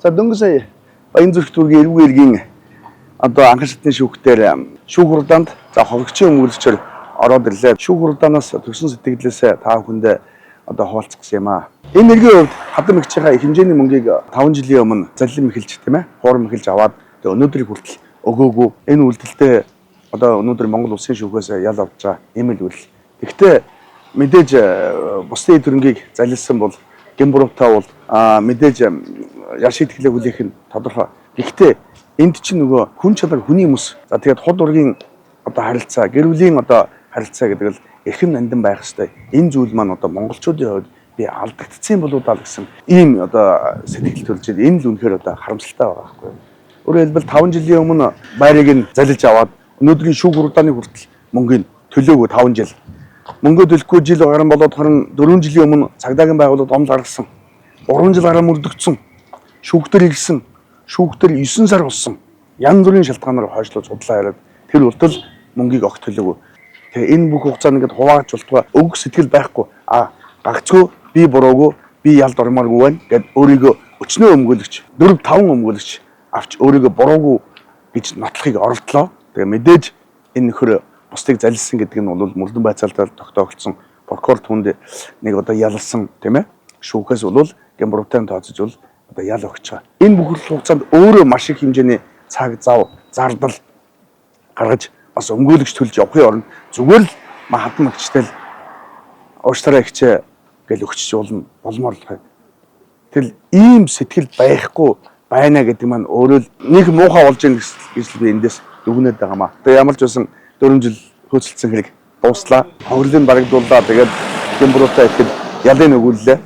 За дөнгөж сая Баян зүрх дүүргийн эрүүг иргэн одоо анхан шатны шүүхтээр шүүх хуралдаанд за ховгчийн өмгөөлөгчөөр ороод ирлээ. Шүүх хуралдаанаас төгсөн сэтгэлээсээ та бүхэндээ одоо хуваалцсан юм аа. Энэ нэргийн хувьд хадам ихчийнхаа хэмжээний мөнгийг 5 жилийн өмнө заллим эхэлж тийм ээ. Хуурам эхэлж аваад өнөөдрийг хүртэл өгөөгүй. Энэ үйлдэлтэй одоо өнөөдөр Монгол улсын шүүхээс ял авч байгаа юм л үйл. Гэхдээ мэдээж бусдын төрөнгийг залилсан бол гэмбуруутай бол мэдээж яр шийдгэлээ хүлээх нь тодорхой. Гэхдээ энд чинь нөгөө хүн чанар хүний хүмүүс. За тэгээд худ ургийн одоо харилцаа, гэр бүлийн одоо харилцаа гэдэг л эрхэм нандин байх хэвээр. Энэ зүйл маань одоо монголчуудын хувьд би алдагдсан болоо даа гэсэн ийм одоо сэтгэл төрж байна. Энэ л үнэхээр одоо харамсалтай байгаа байхгүй юу. Өөрөөр хэлбэл 5 жилийн өмнө байрыг нь залилж аваад өнөөдрийн шүүх хуралдааны хүртэл мөнгөний төлөөгүй 5 жил. Мөнгө төлөхгүй жил гарan болоод харин 4 жилийн өмнө цагдаагийн байгууллагад онл гаргасан. 3 жил гараа мөрдөгдсөн. Шүүхтэр ирсэн. Шүүхтэр 9 сар болсон. Янз бүрийн шалтгаанаар хойшлоо судлаа яриад тэр үртэл мөнгийг огт төлөөгүй. Тэгээ энэ бүх хугацаанд ингээд хувааж болтгоо өгөх сэтгэл байхгүй. Гагцгүй би буруугүй би ялд ормооргүй байна гэд өөрийгөө өчнөө өмгөөлөгч 4-5 өмгөөлөгч авч өөрийгөө буруугүй гэж нотлохыг оролдлоо. Тэгээ мэдээж энэ нөхөр бусдыг залилсан гэдэг нь бол мөрдөн байцаалтаар тогтоогдсон прокурор түнд нэг одоо ялсан тийм ээ. Шүүхээс бол гэмбуруутай тооцож бол одоо ял өгч байгаа. Энэ бүх хугацаанд өөрөө маш их хэмжээний цаг зав зардал гаргаж бас өмгөөлөгч төлж явахын оронд зүгээр л хатан мэгчтэл ууштараа ихчээ гэл өгч болмоор л. Тэгэл ийм сэтгэл байхгүй байна гэдэг маань өөрөө л нэг муухай болж байгаа гэж би эндээс дүгнээд байгаа маа. Тэгээ ямар ч байсан 4 жил хөөцөлдсөн хэрэг дууслаа. Хонглын барагдууллаа. Тэгээд гэмбуруутай ихэд ялын өгүүллээ.